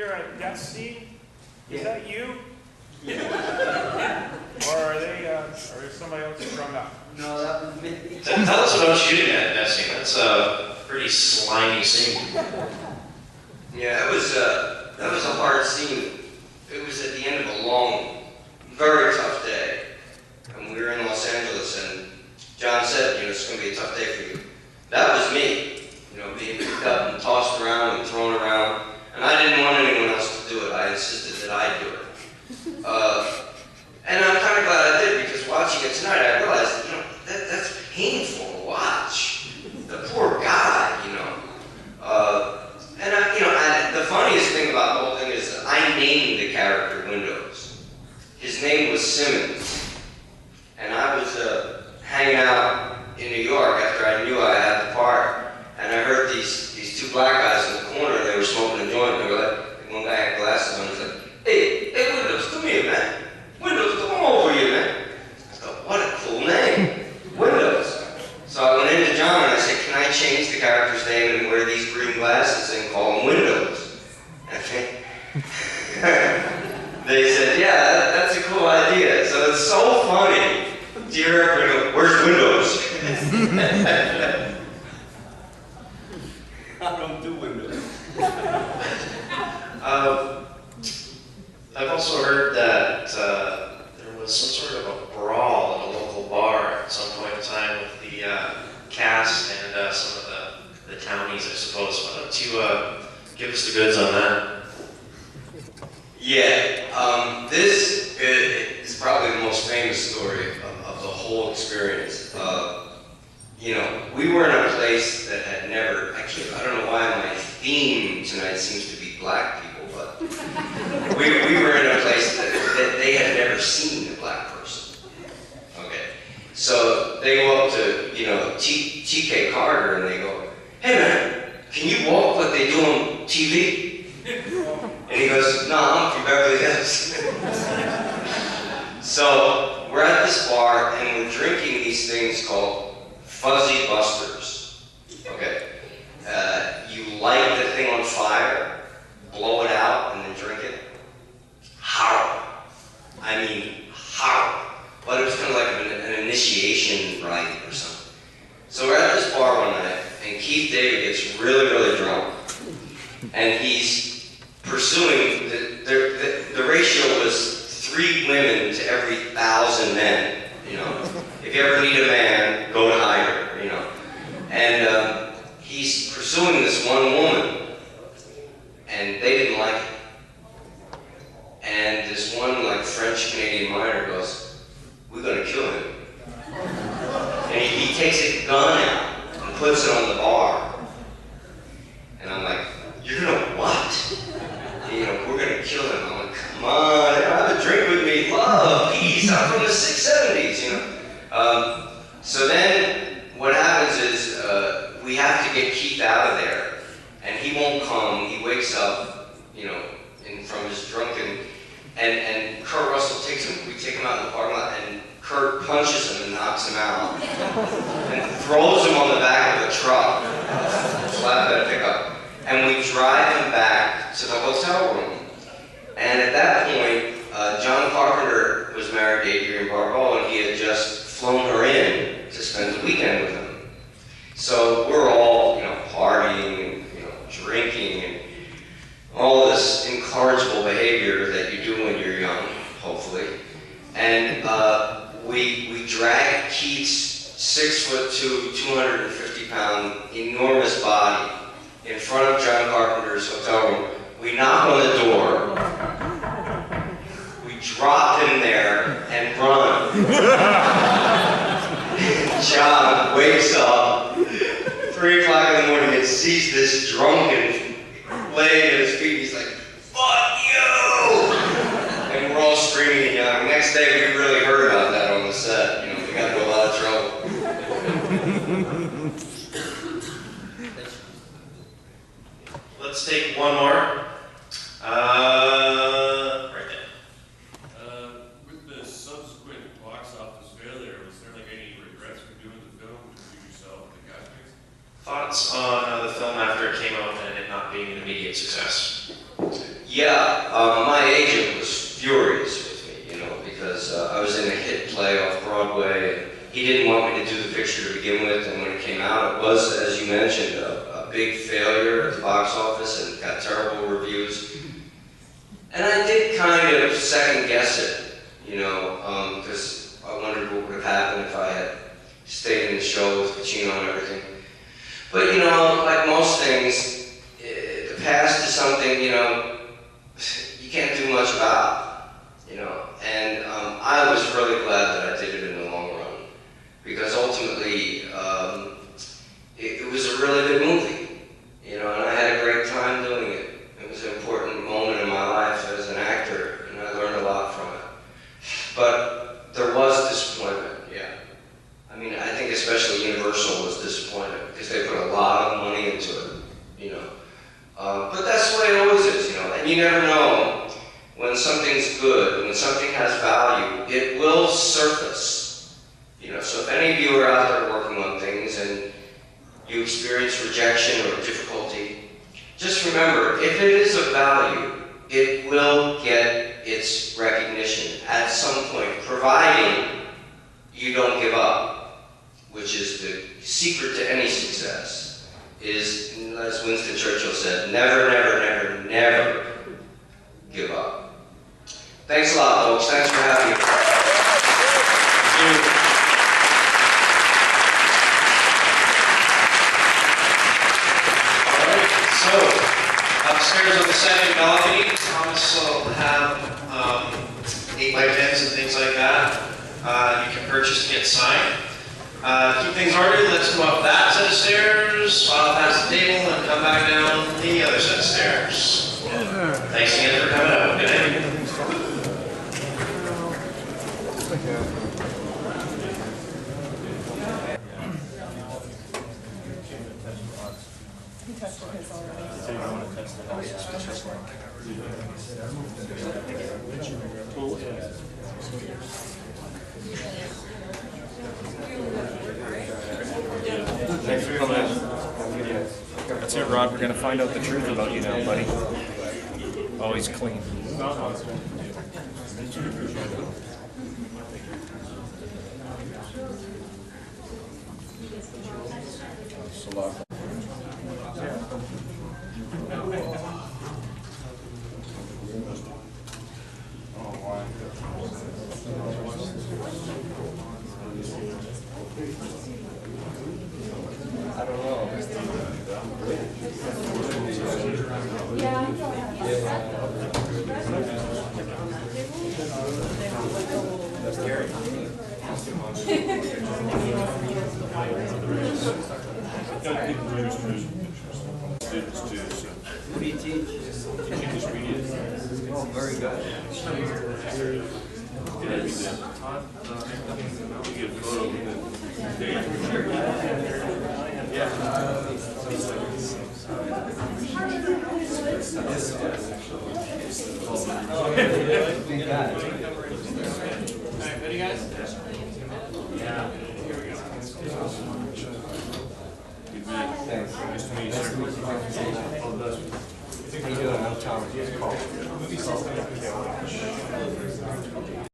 hear a death scene? Is Yeah. that you? Yeah. Or are they, or is somebody else strung up? No, that was me. Tell us about shooting that scene. That's a pretty slimy scene. Yeah, that was a hard scene. It was at the end of a long, very tough day. And we were in Los Angeles, and John said, you know, it's going to be a tough day for you. That was me, you know, being picked up and tossed around and thrown around. And I didn't want anyone else to do it. I insisted that I do it. And I'm kind of glad I did, because watching it tonight, I realized, you know, that's painful to watch. The poor guy, you know. The funniest thing about the whole thing is that I named the character Windows. His name was Simmons. And I was hanging out in New York after I knew I had the part, and I heard these two black guys in the corner, and they were smoking a joint, and they were like, one guy had glasses on, and he was like, hey, Windows, come here, man. Windows, come over here, man. I thought, what a cool name, Windows. So I went into John and I said, can I change the character's name and wear these green glasses and call him Windows? They said, yeah, that's a cool idea. So it's so funny. Do you ever go, where's Windows? I don't do Windows. I've also heard that there was some sort of a brawl at a local bar at some point in time with the cast and some of the townies, I suppose. Why don't you give us the goods on that? Yeah, this is probably the most famous story of the whole experience. You know, we were in a place that had never, I don't know why my theme tonight seems to be black people, but we were in a place that they had never seen a black person. Okay, so they go up to, you know, T.K. Carter and they go, hey man, can you walk like they do on TV? And he goes, no, I'm from Beverly Hills. So we're at this bar and we're drinking these things called Fuzzy Busters. Okay, you light the thing on fire, blow it out, and then drink it. Horrible. I mean, horrible. But it was kind of like an initiation rite or something. So we're at this bar one night, and Keith David gets really, really drunk. And he's pursuing, the ratio was 3 women to every 1,000 men, you know. If you ever need a man, go to Hyder, you know. And he's pursuing this one woman, and they didn't like it. And this one, like, French-Canadian miner goes, we're gonna kill him. And he takes a gun out and puts it on the bar. And I'm like, you're gonna what? And, you know, we're gonna kill him. I'm like, come on, have a drink with me, love, peace, I'm from the 670s, you know. So then, what happens is, we have to get Keith out of there, and he won't come. He wakes up, you know, from his drunken, and Kurt Russell takes him. We take him out in the parking lot, and Kurt punches him and knocks him out, and throws him on the back of a truck, flatbed pickup, and we drive him back to the hotel room. And at that point, John Carpenter was married to Adrienne Barbeau, and he had just flown her in to spend the weekend with him. So we're all, you know, partying and, you know, drinking and all this incorrigible behavior that you do when you're young, hopefully. And we drag Keith's 6'2", 250-pound, enormous body in front of John Carpenter's hotel room. We knock on the door. We drop him there and run. John wakes up 3 o'clock in the morning and sees this drunken laying at his feet. He's like, fuck you! And we're all screaming and yelling. Next day we really heard about that on the set. You know, we got into a lot of trouble. Let's take one more. Right there. With the subsequent box office failure, was there like any regrets for doing the film between yourself and the castmates? Thoughts on the film after it came out and it not being an immediate success? Yeah, my agent was furious with me, you know, because I was in a hit play off Broadway, and he didn't want me to do the picture to begin with, and when it came out, it was, as you mentioned, a big failure at the box office and got terrible reviews. And I did kind of second guess it, you know, because I wondered what would have happened if I had stayed in the show with Pacino and everything. But, you know, like most things, the past is something, you know, you can't do much about, you know. And I was really glad that I did it in the long run, because ultimately, it was a really good movie, you know, and I had a great time doing it. It was an important moment in my life as an actor, and I learned a lot from it. But there was disappointment, yeah. I mean, I think especially Universal was disappointed because they put a lot of money into it, you know. But that's the way it always is, you know, and you never know when something's good, when something has value, it will surface, you know. So if any of you are out there working on things and you experience rejection or difficulty, just remember, if it is of value, it will get its recognition at some point, providing you don't give up, which is the secret to any success, is, as Winston Churchill said, never, never, never, never give up. Thanks a lot, folks. Thanks for having me. All right, so upstairs on the second balcony, Thomas will have 8x10s and things like that. You can purchase to get signed. Keep things ordered, let's go up that set of stairs, file past the table, and come back down the other set of stairs. Thanks again for coming out. Good night. Thanks for coming in. That's it, Rod. We're gonna find out the truth about you now, buddy. Always clean. I don't know. That's scary. What do you teach? English medium. Oh, very good. Big guy. Ready, guys? Yeah. Here we go. Thanks. Nice to meet you, sir. How you doing? I'm Tom.